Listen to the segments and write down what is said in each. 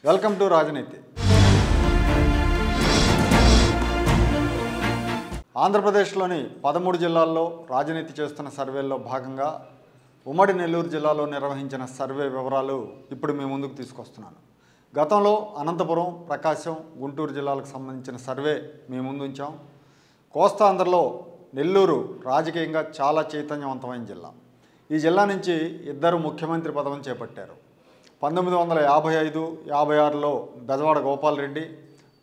Welcome to రాజనీతి. ఆంధ్రప్రదేశ్లోని 13 జిల్లాల్లో రాజనీతి చేస్తున్న సర్వేల్లో భాగంగా ఉమ్మడి నెల్లూరు జిల్లాలో నిర్వహించిన సర్వే వివరాలు ఇప్పుడు మీ ముందుకు తీసుకొస్తున్నాను. గతంలో అనంతపురం, ప్రకాశం, గుంటూరు జిల్లాలకు సంబంధించిన సర్వే మీ ముందు ఉంచాం. కోస్తాంధ్రలో నెల్లూరు రాజకీయంగా చాలా చైతన్యవంతమైన జిల్లా. ఈ జిల్లా నుంచి ఇద్దరు ముఖ్యమంత్రి పదవిని చేపట్టారు. 1955-56లో బెజవాడ గోపాల్ రెడ్డి,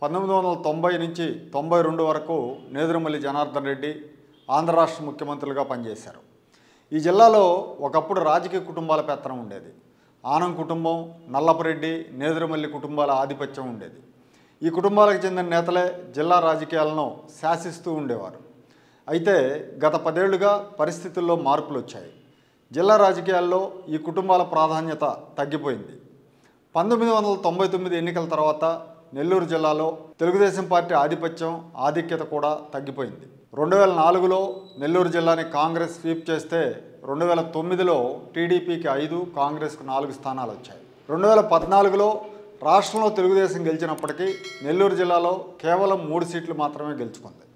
1990 నుంచి 92 వరకు నేదురుమల్లి జనార్దన్ రెడ్డి ఆంధ్ర రాష్ట్ర ముఖ్యమంత్రులుగా పనిచేశారు. ఈ జిల్లాలో ఒకప్పుడు రాజకీయ కుటుంబాల పెత్తనం ఉండేది. ఆనం కుటుంబం, నల్లపరెడ్డి, నేదురుమల్లి కుటుంబాల ఆధిపత్యం ఉండేది. ఈ కుటుంబాలకు చెందిన నేతలే జిల్లా రాజకీయాలను శాసిస్తూ ఉండేవారు. అయితే గత 10 ఏళ్లుగా పరిస్థితుల్లో మార్పులు వచ్చాయి. జిల్లా రాజకీయాల్లో ఈ కుటుంబాల ప్రాధాన్యత తగ్గిపోయింది. 1999 ఎన్నికల తర్వాత నెల్లూరు జిల్లాలో తెలుగుదేశం పార్టీ ఆధిక్యత కూడా తగ్గిపోయింది. 2004లో నెల్లూరు జిల్లాని కాంగ్రెస్ స్వీప్ చేస్తే 2009లో టీడీపీకి 5, కాంగ్రెస్కు 4 స్థానాలు వచ్చాయి. 2014లో రాష్ట్రంలో తెలుగుదేశం గెలిచినప్పటికీ నెల్లూరు జిల్లాలో కేవలం 3 సీట్లు మాత్రమే గెలుచుకుంది.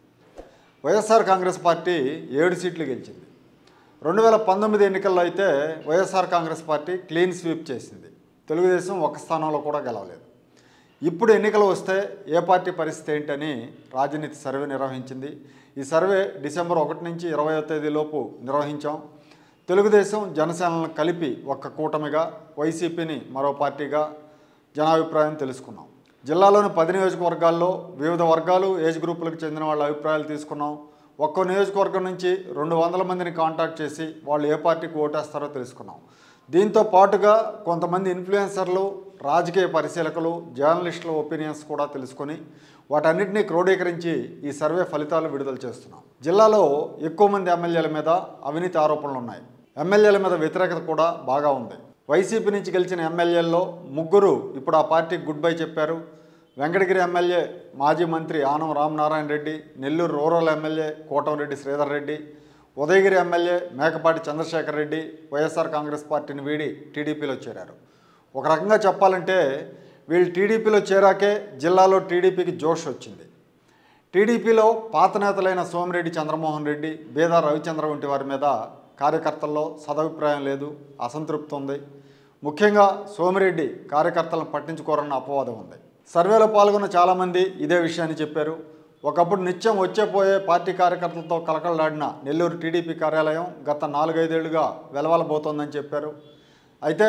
వైఎస్ఆర్ కాంగ్రెస్ పార్టీ 7 సీట్లు గెలిచింది. 2019 ఎన్నికల్లో అయితే YSR Congress party clean sweep చేసింది. తెలుగుదేశం 1 స్థానంలో కూడా గెలవలేదు. ఇప్పుడు ఎన్నికలు వస్తే ఏ పార్టీ పరిస్థితి ఏంటని రాజనీతి సర్వే నిర్వహించింది. ఈ సర్వే డిసెంబర్ 1 నుంచి 20వ తేదీలోపు నిర్వహించాం. తెలుగుదేశం, జనసేనలను కలిపి ఒక కూటమిగా, వైసీపీని మరో పార్టీగా జనాభిప్రాయం తెలుసుకున్నాం. జిల్లాలోని 10 నియోజకవర్గాల్లో వివిధ వర్గాలు, ఏజ్ గ్రూపులకు చెందిన వాళ్ళ అభిప్రాయాలు తీసుకున్నాం. ఒక్కో నియోజకవర్గం నుంచి 200 మందిని కాంటాక్ట్ చేసి వాళ్ళు ఏ పార్టీకి ఓటేస్తారో తెలుసుకున్నాం. దీంతో పాటుగా కొంతమంది ఇన్ఫ్లుయెన్సర్లు, రాజకీయ పరిశీలకులు, జర్నలిస్టుల ఒపీనియన్స్ కూడా తెలుసుకొని వాటన్నిటినీ క్రోడీకరించి ఈ సర్వే ఫలితాలు విడుదల చేస్తున్నాం. జిల్లాలో ఎక్కువ మంది ఎమ్మెల్యేల మీద అవినీతి ఆరోపణలు ఉన్నాయి. ఎమ్మెల్యేల మీద వ్యతిరేకత కూడా బాగా ఉంది. వైసీపీ నుంచి గెలిచిన ఎమ్మెల్యేల్లో 3 ఇప్పుడు ఆ పార్టీకి గుడ్ బై చెప్పారు. వెంకటగిరి ఎమ్మెల్యే మాజీ మంత్రి Anam Ramanarayana Reddy, Nellore rural MLA Kotamreddy Sridhar Reddy, Udayagiri MLA Mekapati Chandrasekhar Reddy YSR Congress పార్టీని వీడి టీడీపీలో చేరారు. ఒక రకంగా చెప్పాలంటే వీళ్ళు టీడీపీలో చేరాకే జిల్లాలో టీడీపీకి జోష్ వచ్చింది. టీడీపీలో పాత నేతలైన సోమిరెడ్డి చంద్రమోహన్ రెడ్డి, బేదా రవిచంద్ర వంటి వారి మీద కార్యకర్తల్లో సదభిప్రాయం లేదు, అసంతృప్తి ఉంది. ముఖ్యంగా సోమిరెడ్డి కార్యకర్తలను పట్టించుకోరన్న అపవాదం ఉంది. సర్వేలో పాల్గొన్న చాలామంది ఇదే విషయాన్ని చెప్పారు. ఒకప్పుడు నిత్యం వచ్చేపోయే పార్టీ కార్యకర్తలతో కలకలలాడిన నెల్లూరు టీడీపీ కార్యాలయం గత 4-5 ఏళ్లుగా వెలవలబోతోందని చెప్పారు. అయితే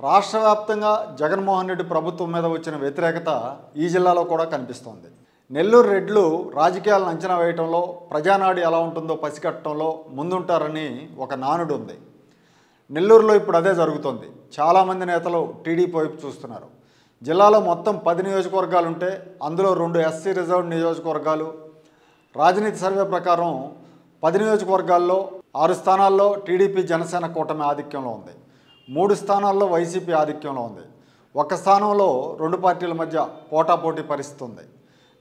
రాష్ట్ర వ్యాప్తంగా జగన్మోహన్ రెడ్డి ప్రభుత్వం మీద వచ్చిన వ్యతిరేకత ఈ జిల్లాలో కూడా కనిపిస్తోంది. నెల్లూరు రెడ్లు రాజకీయాలను అంచనా వేయటంలో, ప్రజానాడి ఎలా ఉంటుందో పసిగట్టడంలో ముందుంటారని ఒక నానుడు ఉంది. నెల్లూరులో ఇప్పుడు అదే జరుగుతోంది. చాలామంది నేతలు టీడీపీ వైపు చూస్తున్నారు. జిల్లాలో మొత్తం 10 నియోజకవర్గాలు ఉంటే అందులో 2 ఎస్సీ రిజర్వ్డ్ నియోజకవర్గాలు. రాజనీతి సర్వే ప్రకారం 10 నియోజకవర్గాల్లో 6 స్థానాల్లో టీడీపీ జనసేన కూటమి ఆధిక్యంలో ఉంది. 3 స్థానాల్లో వైసీపీ ఆధిక్యంలో ఉంది. 1 స్థానంలో 2 పార్టీల మధ్య పోటాపోటీ పరిస్థితి ఉంది.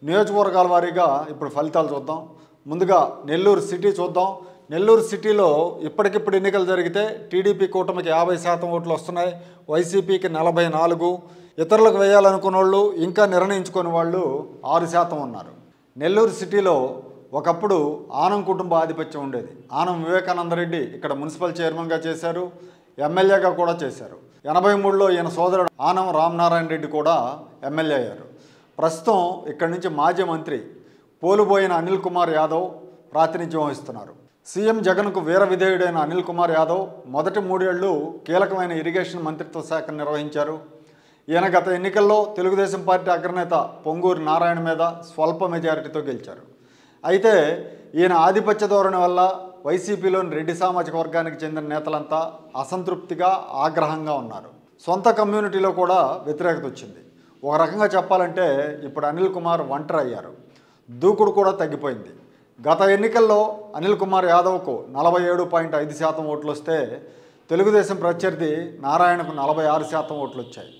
నియోజకవర్గాల వారీగా ఇప్పుడు ఫలితాలు చూద్దాం. ముందుగా నెల్లూరు సిటీ చూద్దాం. నెల్లూరు సిటీలో ఇప్పటికిప్పుడు ఎన్నికలు జరిగితే టీడీపీ కూటమికి 50% ఓట్లు వస్తున్నాయి, వైసీపీకి 44, ఇతరులకు వేయాలనుకున్న వాళ్ళు, ఇంకా నిర్ణయించుకునే వాళ్ళు 6% ఉన్నారు. నెల్లూరు సిటీలో ఒకప్పుడు ఆనం కుటుంబ ఆధిపత్యం ఉండేది. ఆనం వివేకానందరెడ్డి ఇక్కడ మున్సిపల్ చైర్మన్గా చేశారు, ఎమ్మెల్యేగా కూడా చేశారు. 83లో ఈయన సోదరుడు ఆనం రామనారాయణ రెడ్డి కూడా ఎమ్మెల్యే అయ్యారు. ప్రస్తుతం ఇక్కడి నుంచి మాజీ మంత్రి పోలుబోయిన అనిల్ కుమార్ యాదవ్ ప్రాతినిధ్యం వహిస్తున్నారు. సీఎం జగన్కు వీర విధేయుడైన అనిల్ కుమార్ యాదవ్ మొదటి 3 ఏళ్లు కీలకమైన ఇరిగేషన్ మంత్రిత్వ శాఖను నిర్వహించారు. ఈయన గత ఎన్నికల్లో తెలుగుదేశం పార్టీ అగ్రనేత పొంగూరు నారాయణ మీద స్వల్ప మెజారిటీతో గెలిచారు. అయితే ఈయన ఆధిపత్య ధోరణి వల్ల వైసీపీలోని రెడ్డి సామాజిక వర్గానికి చెందిన నేతలంతా అసంతృప్తిగా, ఆగ్రహంగా ఉన్నారు. సొంత కమ్యూనిటీలో కూడా వ్యతిరేకత వచ్చింది. ఒక రకంగా చెప్పాలంటే ఇప్పుడు అనిల్ కుమార్ ఒంటరి అయ్యారు. దూకుడు కూడా తగ్గిపోయింది. గత ఎన్నికల్లో అనిల్ కుమార్ యాదవ్కు 47.5% ఓట్లు వస్తే తెలుగుదేశం ప్రత్యర్థి నారాయణకు 46% ఓట్లు వచ్చాయి.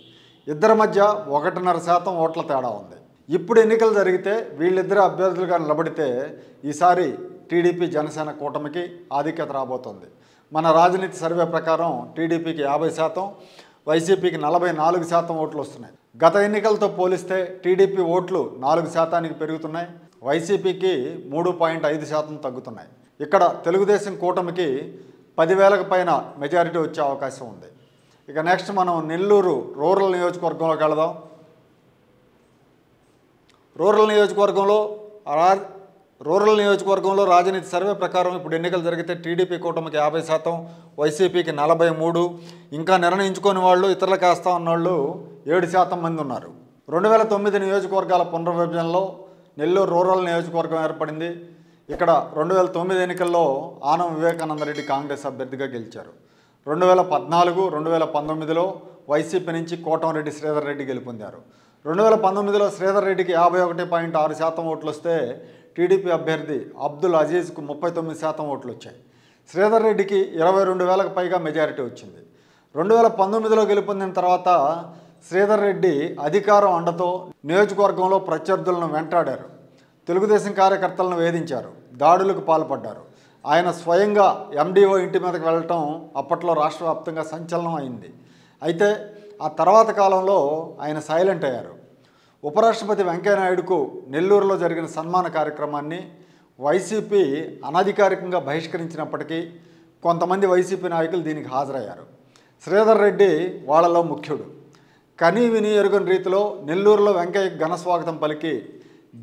ఇద్దరి మధ్య 1.5% ఓట్ల తేడా ఉంది. ఇప్పుడు ఎన్నికలు జరిగితే వీళ్ళిద్దరు అభ్యర్థులుగా నిలబడితే ఈసారి టీడీపీ జనసేన కూటమికి ఆధిక్యత రాబోతోంది. మన రాజనీతి సర్వే ప్రకారం టీడీపీకి 50%, వైసీపీకి 44% ఓట్లు వస్తున్నాయి. గత ఎన్నికలతో పోలిస్తే టీడీపీ ఓట్లు 4% పెరుగుతున్నాయి, వైసీపీకి 3.5% తగ్గుతున్నాయి. ఇక్కడ తెలుగుదేశం కూటమికి 10,000కు పైన మెజారిటీ వచ్చే అవకాశం ఉంది. ఇక నెక్స్ట్ మనం నెల్లూరు రూరల్ నియోజకవర్గంలోకి వెళదాం. రూరల్ నియోజకవర్గంలో రాజనీతి సర్వే ప్రకారం ఇప్పుడు ఎన్నికలు జరిగితే టీడీపీ కూటమికి 50%, వైసీపీకి 43%, ఇంకా నిర్ణయించుకొని వాళ్ళు ఇతరులకు వేస్తా ఉన్నవాళ్ళు 7% మంది ఉన్నారు. 2009 నియోజకవర్గాల పునర్విభజనలో నెల్లూరు రూరల్ నియోజకవర్గం ఏర్పడింది. ఇక్కడ 2009 ఎన్నికల్లో ఆనం వివేకానందరెడ్డి కాంగ్రెస్ అభ్యర్థిగా గెలిచారు. 2014, 2019లో వైసీపీ నుంచి కోటంరెడ్డి శ్రీధర్ రెడ్డి గెలుపొందారు. 2019లో శ్రీధర్ రెడ్డికి 51.6% ఓట్లు వస్తే టీడీపీ అభ్యర్థి అబ్దుల్ అజీజ్కు 39% ఓట్లు వచ్చాయి. శ్రీధర్ రెడ్డికి 22,000కు పైగా మెజారిటీ వచ్చింది. 2019లో గెలుపొందిన తర్వాత శ్రీధర్ రెడ్డి అధికారం అండతో నియోజకవర్గంలో ప్రత్యర్థులను వెంటాడారు, తెలుగుదేశం కార్యకర్తలను వేధించారు, దాడులకు పాల్పడ్డారు. ఆయన స్వయంగా ఎండిఓ ఇంటి మీదకి వెళ్ళటం అప్పట్లో రాష్ట్ర వ్యాప్తంగా సంచలనం అయింది. అయితే ఆ తర్వాత కాలంలో ఆయన సైలెంట్ అయ్యారు. ఉపరాష్ట్రపతి వెంకయ్యనాయుడుకు నెల్లూరులో జరిగిన సన్మాన కార్యక్రమాన్ని వైసీపీ అనధికారికంగా బహిష్కరించినప్పటికీ కొంతమంది వైసీపీ నాయకులు దీనికి హాజరయ్యారు. శ్రీధర్ రెడ్డి వాళ్ళలో ముఖ్యుడు. కనీ విని ఎరుగని రీతిలో నెల్లూరులో వెంకయ్యకు ఘనస్వాగతం పలికి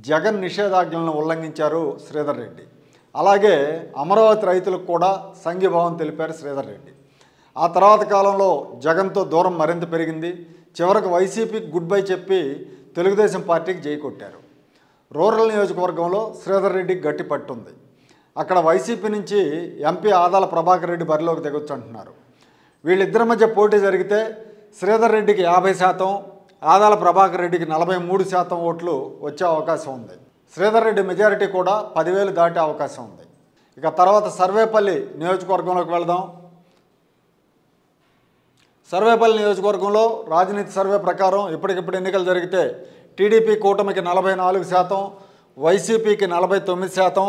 జగన్ నిషేధాజ్ఞలను ఉల్లంఘించారు శ్రీధర్ రెడ్డి. అలాగే అమరావతి రైతులకు కూడా సంఘీభావం తెలిపారు శ్రీధర్ రెడ్డి. ఆ తర్వాత కాలంలో జగన్తో దూరం మరింత పెరిగింది. చివరకు వైసీపీకి గుడ్ బై చెప్పి తెలుగుదేశం పార్టీకి జై కొట్టారు. రూరల్ నియోజకవర్గంలో శ్రీధర్ రెడ్డికి గట్టి పట్టుంది. అక్కడ వైసీపీ నుంచి ఎంపీ ఆదాల ప్రభాకర్ రెడ్డి బరిలోకి దిగొచ్చు అంటున్నారు. వీళ్ళిద్దరి మధ్య పోటీ జరిగితే శ్రీధర్ రెడ్డికి 50%, ఆదాల ప్రభాకర్ రెడ్డికి 43% ఓట్లు వచ్చే అవకాశం ఉంది. శ్రీధర్ రెడ్డి మెజారిటీ కూడా 10,000 దాటే అవకాశం ఉంది. ఇక తర్వాత సర్వేపల్లి నియోజకవర్గంలోకి వెళదాం. సర్వేపల్లి నియోజకవర్గంలో రాజనీతి సర్వే ప్రకారం ఇప్పటికిప్పుడు ఎన్నికలు జరిగితే టీడీపీ కూటమికి 44%, వైసీపీకి 49%,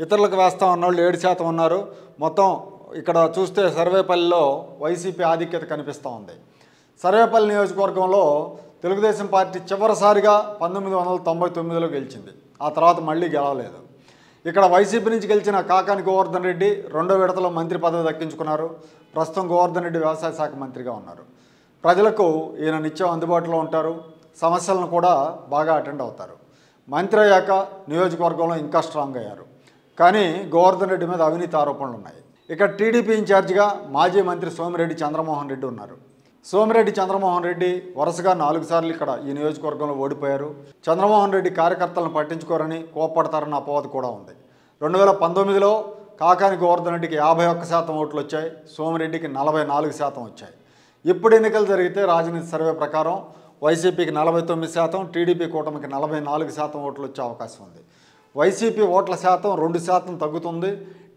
ఇతరులకు వేస్తా ఉన్నవాళ్ళు 7% ఉన్నారు. మొత్తం ఇక్కడ చూస్తే సర్వేపల్లిలో వైసీపీ ఆధిక్యత కనిపిస్తూ ఉంది. సర్వేపల్లి నియోజకవర్గంలో తెలుగుదేశం పార్టీ చివరిసారిగా 1999లో గెలిచింది. ఆ తర్వాత మళ్ళీ గెలవలేదు. ఇక్కడ వైసీపీ నుంచి గెలిచిన కాకాని గోవర్ధన్ రెడ్డి 2వ విడతలో మంత్రి పదవి దక్కించుకున్నారు. ప్రస్తుతం గోవర్ధన్ రెడ్డి వ్యవసాయ శాఖ మంత్రిగా ఉన్నారు. ప్రజలకు ఈయన నిత్యం అందుబాటులో ఉంటారు, సమస్యలను కూడా బాగా అటెండ్ అవుతారు. మంత్రి అయ్యాక నియోజకవర్గంలో ఇంకా స్ట్రాంగ్ అయ్యారు. కానీ గోవర్ధన్ రెడ్డి మీద అవినీతి ఆరోపణలు ఉన్నాయి. ఇక్కడ టీడీపీ ఇన్ఛార్జిగా మాజీ మంత్రి సోమిరెడ్డి చంద్రమోహన్ రెడ్డి ఉన్నారు. సోమిరెడ్డి చంద్రమోహన్ రెడ్డి వరుసగా 4 సార్లు ఇక్కడ ఈ నియోజకవర్గంలో ఓడిపోయారు. చంద్రమోహన్ రెడ్డి కార్యకర్తలను పట్టించుకోరని కోప్పడతారన్న అపవాదు కూడా ఉంది. 2019లో కాకాని గోవర్ధన్ రెడ్డికి 51% ఓట్లు వచ్చాయి, సోమిరెడ్డికి 44% వచ్చాయి. ఇప్పుడు ఎన్నికలు జరిగితే రాజనీతి సర్వే ప్రకారం వైసీపీకి 49%, టీడీపీ కూటమికి 44% ఓట్లు వచ్చే అవకాశం ఉంది. వైసీపీ ఓట్ల శాతం 2% తగ్గుతుంది.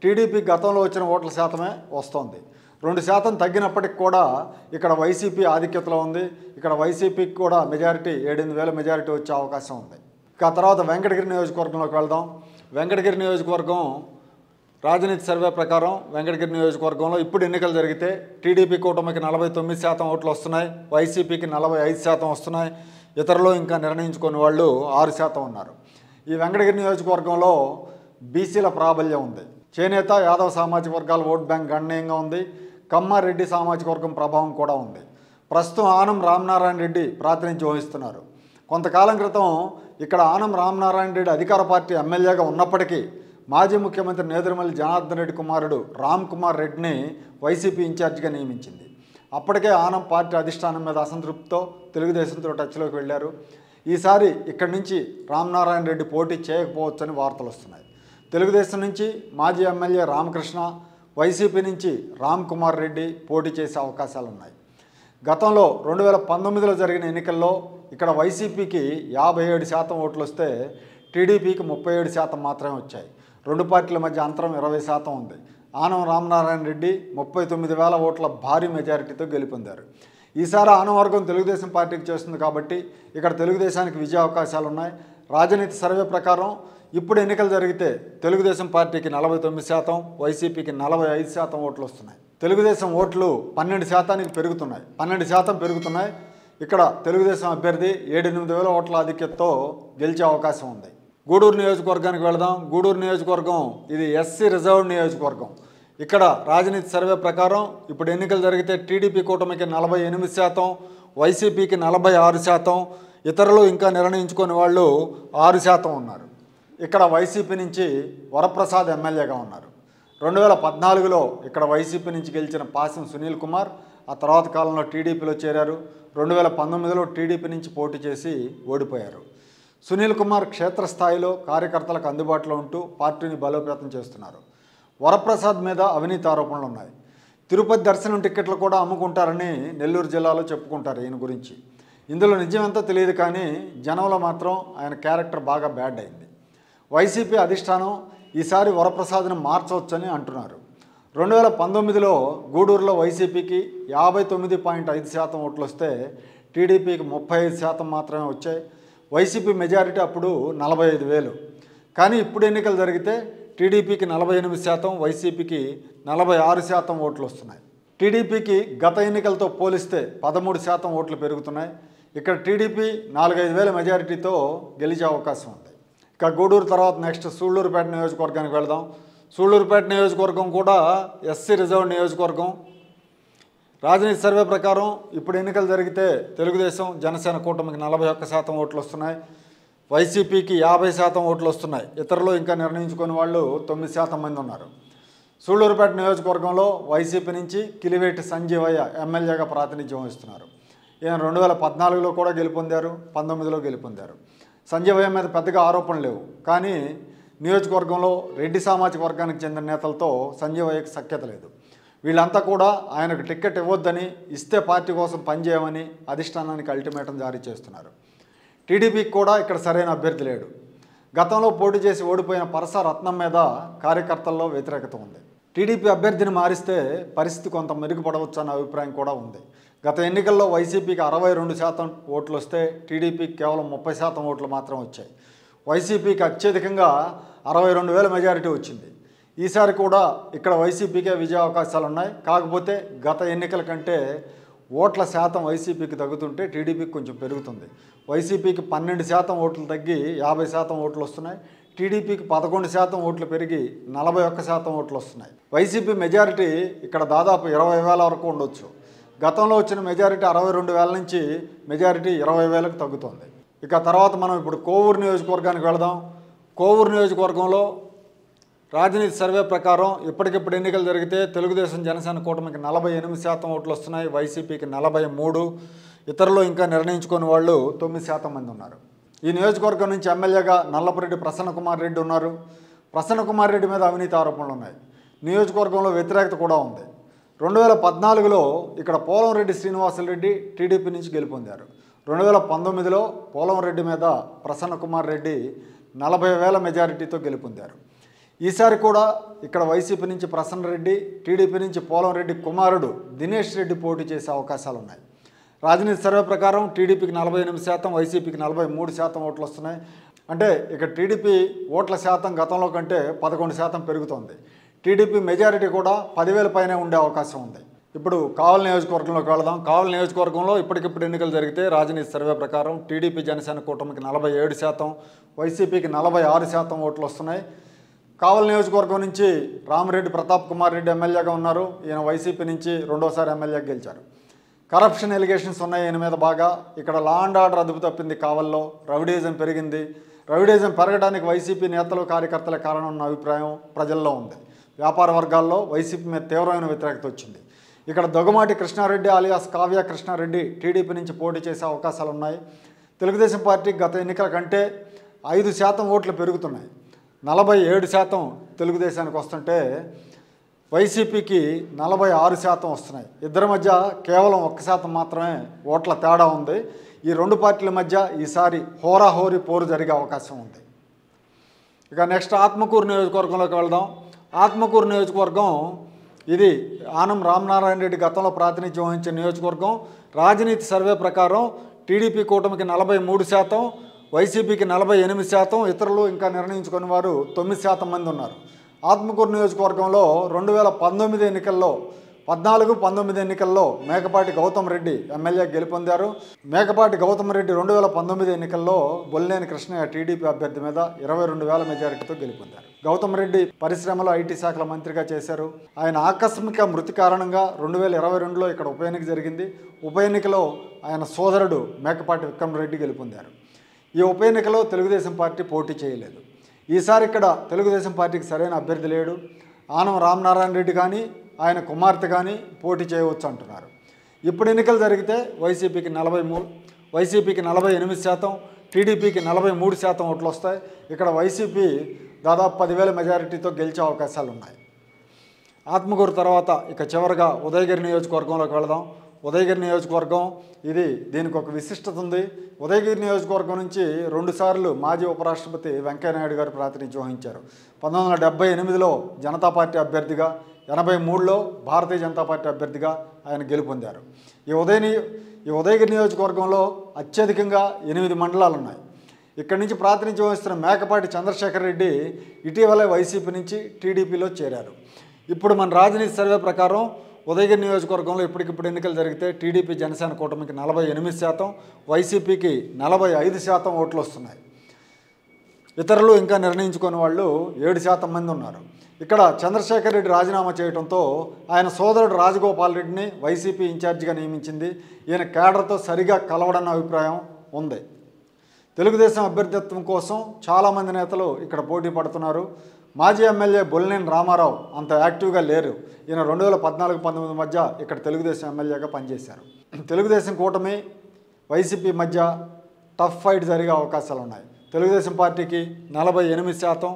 టీడీపీ గతంలో వచ్చిన ఓట్ల శాతమే వస్తుంది. 2% తగ్గినప్పటికి కూడా ఇక్కడ వైసీపీ ఆధిక్యతలో ఉంది. ఇక్కడ వైసీపీకి కూడా మెజారిటీ 7,000 మెజారిటీ వచ్చే అవకాశం ఉంది. ఇక తర్వాత వెంకటగిరి నియోజకవర్గంలోకి వెళ్దాం. వెంకటగిరి నియోజకవర్గం రాజనీతి సర్వే ప్రకారం వెంకటగిరి నియోజకవర్గంలో ఇప్పుడు ఎన్నికలు జరిగితే టీడీపీ కూటమికి 49% ఓట్లు వస్తున్నాయి, వైసీపీకి 45% వస్తున్నాయి, ఇతరులు ఇంకా నిర్ణయించుకునే వాళ్ళు 6% ఉన్నారు. ఈ వెంకటగిరి నియోజకవర్గంలో బీసీల ప్రాబల్యం ఉంది. చేనేత యాదవ సామాజిక వర్గాల ఓట్ బ్యాంక్ గణనీయంగా ఉంది. కమ్మారెడ్డి సామాజిక వర్గం ప్రభావం కూడా ఉంది. ప్రస్తుతం ఆనం రామనారాయణ రెడ్డి ప్రాతినిధ్యం వహిస్తున్నారు. కొంతకాలం క్రితం ఇక్కడ ఆనం రామనారాయణ రెడ్డి అధికార పార్టీ ఎమ్మెల్యేగా ఉన్నప్పటికీ మాజీ ముఖ్యమంత్రి నేదురుమల్లి జనార్దన్ రెడ్డి కుమారుడు రామ్ కుమార్ రెడ్డిని వైసీపీ ఇన్ఛార్జిగా నియమించింది. అప్పటికే ఆనం పార్టీ అధిష్టానం మీద అసంతృప్తితో తెలుగుదేశంతో టచ్లోకి వెళ్ళారు. ఈసారి ఇక్కడి నుంచి రామనారాయణ రెడ్డి పోటీ చేయకపోవచ్చని వార్తలు వస్తున్నాయి. తెలుగుదేశం నుంచి మాజీ ఎమ్మెల్యే రామకృష్ణ, వైసీపీ నుంచి రామ్ కుమార్ రెడ్డి పోటీ చేసే అవకాశాలు ఉన్నాయి. గతంలో 2019లో జరిగిన ఎన్నికల్లో ఇక్కడ వైసీపీకి 57% ఓట్లు వస్తే టీడీపీకి 37% మాత్రమే వచ్చాయి. రెండు పార్టీల మధ్య అంతరం 20% ఉంది. ఆనం రామనారాయణ రెడ్డి 39,000 ఓట్ల భారీ మెజారిటీతో గెలుపొందారు. ఈసారి ఆనం వర్గం తెలుగుదేశం పార్టీకి చేస్తుంది కాబట్టి ఇక్కడ తెలుగుదేశానికి విజయ అవకాశాలు ఉన్నాయి. రాజనీతి సర్వే ప్రకారం ఇప్పుడు ఎన్నికలు జరిగితే తెలుగుదేశం పార్టీకి 49%, వైసీపీకి 45% ఓట్లు వస్తున్నాయి. తెలుగుదేశం ఓట్లు 12% పెరుగుతున్నాయి. ఇక్కడ తెలుగుదేశం అభ్యర్థి 7-8 వేల ఓట్ల ఆధిక్యతతో గెలిచే అవకాశం ఉంది. గూడూరు నియోజకవర్గానికి వెళదాం. గూడూరు నియోజకవర్గం ఇది ఎస్సీ రిజర్వ్డ్ నియోజకవర్గం. ఇక్కడ రాజనీతి సర్వే ప్రకారం ఇప్పుడు ఎన్నికలు జరిగితే టీడీపీ కూటమికి 48%, వైసీపీకి 46%, ఇతరులు ఇంకా నిర్ణయించుకునే వాళ్ళు 6% ఉన్నారు. ఇక్కడ వైసీపీ నుంచి వరప్రసాద్ ఎమ్మెల్యేగా ఉన్నారు. 2014లో ఇక్కడ వైసీపీ నుంచి గెలిచిన పాసం సునీల్ కుమార్ ఆ తర్వాత కాలంలో టీడీపీలో చేరారు. 2019లో టీడీపీ నుంచి పోటీ చేసి ఓడిపోయారు. సునీల్ కుమార్ క్షేత్రస్థాయిలో కార్యకర్తలకు అందుబాటులో ఉంటూ పార్టీని బలోపేతం చేస్తున్నారు. వరప్రసాద్ మీద అవినీతి ఆరోపణలు ఉన్నాయి. తిరుపతి దర్శనం టిక్కెట్లు కూడా అమ్ముకుంటారని నెల్లూరు జిల్లాలో చెప్పుకుంటారు ఈయన గురించి. ఇందులో నిజమెంతో తెలియదు, కానీ జనంలో మాత్రం ఆయన క్యారెక్టర్ బాగా బ్యాడ్ అయింది. వైసీపీ అధిష్టానం ఈసారి వరప్రసాద్ని మార్చవచ్చని అంటున్నారు. 2019లో గూడూరులో వైసీపీకి 59.5% ఓట్లు వస్తే టీడీపీకి 35% మాత్రమే వచ్చాయి. వైసీపీ మెజారిటీ అప్పుడు 45,000. కానీ ఇప్పుడు ఎన్నికలు జరిగితే టీడీపీకి 48%, వైసీపీకి 46% ఓట్లు వస్తున్నాయి. టీడీపీకి గత ఎన్నికలతో పోలిస్తే 13% ఓట్లు పెరుగుతున్నాయి. ఇక్కడ టీడీపీ 4-5 వేల మెజారిటీతో గెలిచే అవకాశం ఉంది. ఇక గూడూరు తర్వాత నెక్స్ట్ సూళ్లూరుపేట నియోజకవర్గానికి వెళదాం. సూళ్లూరుపేట నియోజకవర్గం కూడా ఎస్సీ రిజర్వ్ నియోజకవర్గం. రాజనీతి సర్వే ప్రకారం ఇప్పుడు ఎన్నికలు జరిగితే తెలుగుదేశం జనసేన కూటమికి 41% ఓట్లు వస్తున్నాయి. వైసీపీకి 50% ఓట్లు వస్తున్నాయి. ఇతరులు ఇంకా నిర్ణయించుకునే వాళ్ళు 9% మంది ఉన్నారు. సూళ్లూరుపేట నియోజకవర్గంలో వైసీపీ నుంచి కిలివేటి సంజీవయ్య ఎమ్మెల్యేగా ప్రాతినిధ్యం వహిస్తున్నారు. ఈయన 2014లో కూడా గెలుపొందారు, 19లో గెలుపొందారు. సంజీవయ్య మీద పెద్దగా ఆరోపణలు లేవు, కానీ నియోజకవర్గంలో రెడ్డి సామాజిక వర్గానికి చెందిన నేతలతో సంజీవయ్యకి సఖ్యత లేదు. వీళ్ళంతా కూడా ఆయనకు టిక్కెట్ ఇవ్వొద్దని, ఇస్తే పార్టీ కోసం పనిచేయమని అధిష్టానానికి అల్టిమేటం జారీ చేస్తున్నారు. టీడీపీకి కూడా ఇక్కడ సరైన అభ్యర్థి లేడు. గతంలో పోటీ చేసి ఓడిపోయిన పరస రత్నం మీద కార్యకర్తల్లో వ్యతిరేకత ఉంది. టీడీపీ అభ్యర్థిని మారిస్తే పరిస్థితి కొంత మెరుగుపడవచ్చు అన్న అభిప్రాయం కూడా ఉంది. గత ఎన్నికల్లో వైసీపీకి 62% ఓట్లు వస్తే టీడీపీకి కేవలం 30% ఓట్లు మాత్రం వచ్చాయి. వైసీపీకి అత్యధికంగా 62,000 మెజారిటీ వచ్చింది. ఈసారి కూడా ఇక్కడ వైసీపీకే విజయ అవకాశాలు ఉన్నాయి. కాకపోతే గత ఎన్నికల కంటే ఓట్ల శాతం వైసీపీకి తగ్గుతుంటే టీడీపీకి కొంచెం పెరుగుతుంది. వైసీపీకి 12% ఓట్లు తగ్గి 50% ఓట్లు వస్తున్నాయి. టీడీపీకి 11% ఓట్లు పెరిగి 41% ఓట్లు వస్తున్నాయి. వైసీపీ మెజారిటీ ఇక్కడ దాదాపు 20,000 వరకు ఉండొచ్చు. గతంలో వచ్చిన మెజారిటీ 62,000 నుంచి మెజారిటీ 20,000కు తగ్గుతుంది. ఇక తర్వాత మనం ఇప్పుడు కోవూరు నియోజకవర్గానికి వెళదాం. కోవూరు నియోజకవర్గంలో రాజనీతి సర్వే ప్రకారం ఇప్పటికిప్పుడు ఎన్నికలు జరిగితే తెలుగుదేశం జనసేన కూటమికి 48% ఓట్లు వస్తున్నాయి. వైసీపీకి 43, ఇతరులు ఇంకా నిర్ణయించుకునే వాళ్ళు 9% మంది ఉన్నారు. ఈ నియోజకవర్గం నుంచి ఎమ్మెల్యేగా నల్లపురెడ్డి ప్రసన్న కుమార్ రెడ్డి ఉన్నారు. ప్రసన్న కుమార్ రెడ్డి మీద అవినీతి ఆరోపణలు ఉన్నాయి. నియోజకవర్గంలో వ్యతిరేకత కూడా ఉంది. 2014లో ఇక్కడ పోలంరెడ్డి శ్రీనివాసులరెడ్డి టీడీపీ నుంచి గెలుపొందారు. 2019లో పోలంరెడ్డి మీద ప్రసన్న కుమార్ రెడ్డి 40,000 మెజారిటీతో గెలుపొందారు. ఈసారి కూడా ఇక్కడ వైసీపీ నుంచి ప్రసన్న రెడ్డి, టీడీపీ నుంచి పోలంరెడ్డి కుమారుడు దినేష్ రెడ్డి పోటీ చేసే అవకాశాలు ఉన్నాయి. రాజనీతి సర్వే ప్రకారం టీడీపీకి 48%, వైసీపీకి 43% ఓట్లు వస్తున్నాయి. అంటే ఇక టీడీపీ ఓట్ల శాతం గతంలో కంటే 11% పెరుగుతోంది. టీడీపీ మెజారిటీ కూడా 10,000 పైనే ఉండే అవకాశం ఉంది. ఇప్పుడు కావలి నియోజకవర్గంలోకి వెళదాం. కావలి నియోజకవర్గంలో ఇప్పటికిప్పుడు ఎన్నికలు జరిగితే రాజనీతి సర్వే ప్రకారం టీడీపీ జనసేన కూటమికి 47%, వైసీపీకి 46% ఓట్లు వస్తున్నాయి. కావలి నియోజకవర్గం నుంచి రామిరెడ్డి ప్రతాప్ కుమార్ రెడ్డి ఎమ్మెల్యేగా ఉన్నారు. ఈయన వైసీపీ నుంచి రెండోసారి ఎమ్మెల్యేగా గెలిచారు. కరప్షన్ ఎలిగేషన్స్ ఉన్నాయి ఈయన మీద బాగా. ఇక్కడ లా అండ్ ఆర్డర్ అదుపు తప్పింది. కావల్లో రౌడీజం పెరిగింది. రౌడీజం పెరగడానికి వైసీపీ నేతలు, కార్యకర్తల కారణం ఉన్న అభిప్రాయం ప్రజల్లో ఉంది. వ్యాపార వర్గాల్లో వైసీపీ మీద తీవ్రమైన వ్యతిరేకత వచ్చింది. ఇక్కడ దొగమాటి కృష్ణారెడ్డి అలియాస్ కావ్య కృష్ణారెడ్డి టీడీపీ నుంచి పోటీ చేసే అవకాశాలు ఉన్నాయి. తెలుగుదేశం పార్టీ గత ఎన్నికల కంటే 5% ఓట్లు పెరుగుతున్నాయి. 47% తెలుగుదేశానికి వస్తుంటే వైసీపీకి 46% వస్తున్నాయి. ఇద్దరి మధ్య కేవలం 1% మాత్రమే ఓట్ల తేడా ఉంది. ఈ రెండు పార్టీల మధ్య ఈసారి హోరాహోరీ పోరు జరిగే అవకాశం ఉంది. ఇక నెక్స్ట్ ఆత్మకూరు నియోజకవర్గంలోకి వెళదాం. ఆత్మకూరు నియోజకవర్గం ఇది ఆనం రామనారాయణ రెడ్డి గతంలో ప్రాతినిధ్యం వహించిన నియోజకవర్గం. రాజనీతి సర్వే ప్రకారం టీడీపీ కూటమికి 43%, వైసీపీకి 48%, ఇతరులు ఇంకా నిర్ణయించుకునే వారు 9% మంది ఉన్నారు. ఆత్మకూరు నియోజకవర్గంలో 2019 ఎన్నికల్లో 14, 19 ఎన్నికల్లో మేకపాటి గౌతమ్ రెడ్డి ఎమ్మెల్యే గెలుపొందారు. మేకపాటి గౌతమ్ రెడ్డి 2019 ఎన్నికల్లో బొల్లినేని కృష్ణయ్య టీడీపీ అభ్యర్థి మీద 22,000 మెజారిటీతో గెలుపొందారు. గౌతమ్ రెడ్డి పరిశ్రమలో ఐటీ శాఖల మంత్రిగా చేశారు. ఆయన ఆకస్మిక మృతి కారణంగా 2022లో ఇక్కడ ఉప ఎన్నిక జరిగింది. ఉప ఎన్నికలో ఆయన సోదరుడు మేకపాటి విక్రమరెడ్డి గెలుపొందారు. ఈ ఉప ఎన్నికలో తెలుగుదేశం పార్టీ పోటీ చేయలేదు. ఈసారి ఇక్కడ తెలుగుదేశం పార్టీకి సరైన అభ్యర్థి లేడు. ఆనం రామనారాయణ రెడ్డి కానీ ఆయన కుమార్తె కానీ పోటీ చేయవచ్చు అంటున్నారు. ఇప్పుడు ఎన్నికలు జరిగితే వైసీపీకి 48%, టీడీపీకి 43% ఓట్లు వస్తాయి. ఇక్కడ వైసీపీ దాదాపు 10,000 మెజారిటీతో గెలిచే అవకాశాలు ఉన్నాయి. ఆత్మకూరు తర్వాత ఇక చివరిగా ఉదయగిరి నియోజకవర్గంలోకి వెళదాం. ఉదయగిరి నియోజకవర్గం దీనికి ఒక విశిష్టత ఉంది. ఉదయగిరి నియోజకవర్గం నుంచి 2 సార్లు మాజీ ఉపరాష్ట్రపతి వెంకయ్యనాయుడు గారు ప్రాతినిధ్యం వహించారు. 1978లో జనతా పార్టీ అభ్యర్థిగా, 83లో భారతీయ జనతా పార్టీ అభ్యర్థిగా ఆయన గెలుపొందారు. ఈ ఉదయగిరి నియోజకవర్గంలో అత్యధికంగా 8 మండలాలు ఉన్నాయి. ఇక్కడి నుంచి ప్రాతినిధ్యం వహిస్తున్న మేకపాటి చంద్రశేఖర్ రెడ్డి ఇటీవలే వైసీపీ నుంచి టీడీపీలో చేరారు. ఇప్పుడు మన రాజనీతి సర్వే ప్రకారం ఉదయగిరి నియోజకవర్గంలో ఇప్పటికిప్పుడు ఎన్నికలు జరిగితే టీడీపీ జనసేన కూటమికి 48%, వైసీపీకి 45% ఓట్లు వస్తున్నాయి. ఇతరులు ఇంకా నిర్ణయించుకునే వాళ్ళు 7% మంది ఉన్నారు. ఇక్కడ చంద్రశేఖర్ రెడ్డి రాజీనామా చేయడంతో ఆయన సోదరుడు రాజగోపాల్ రెడ్డిని వైసీపీ ఇన్ఛార్జిగా నియమించింది. ఈయన కేడర్తో సరిగా కలవడన్న అభిప్రాయం ఉంది. తెలుగుదేశం అభ్యర్థిత్వం కోసం చాలామంది నేతలు ఇక్కడ పోటీ పడుతున్నారు. మాజీ ఎమ్మెల్యే బొల్లినేని రామారావు అంత యాక్టివ్గా లేరు. ఈయన 2014-19 మధ్య ఇక్కడ తెలుగుదేశం ఎమ్మెల్యేగా పనిచేశారు. తెలుగుదేశం కూటమి వైసీపీ మధ్య టఫ్ ఫైట్ జరిగే అవకాశాలు ఉన్నాయి. తెలుగుదేశం పార్టీకి 48%,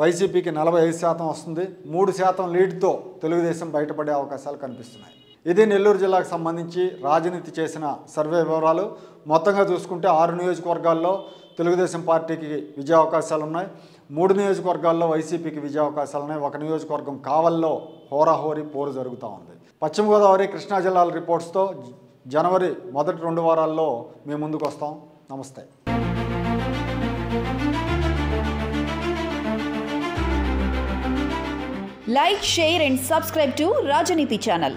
వైసీపీకి 45% వస్తుంది. 3% లీడ్తో తెలుగుదేశం బయటపడే అవకాశాలు కనిపిస్తున్నాయి. ఇది నెల్లూరు జిల్లాకు సంబంధించి రాజనీతి చేసిన సర్వే వివరాలు. మొత్తంగా చూసుకుంటే 6 నియోజకవర్గాల్లో తెలుగుదేశం పార్టీకి విజయ అవకాశాలు ఉన్నాయి. 3 నియోజకవర్గాల్లో వైసీపీకి విజయ అవకాశాలు ఉన్నాయి. 1 నియోజకవర్గం కావల్లో హోరాహోరీ పోరు జరుగుతూ ఉంది. పశ్చిమ గోదావరి, కృష్ణా జిల్లాల రిపోర్ట్స్తో జనవరి మొదటి 2 వారాల్లో మేము ముందుకు వస్తాం. నమస్తే. Like, share and subscribe to Rajaniti channel.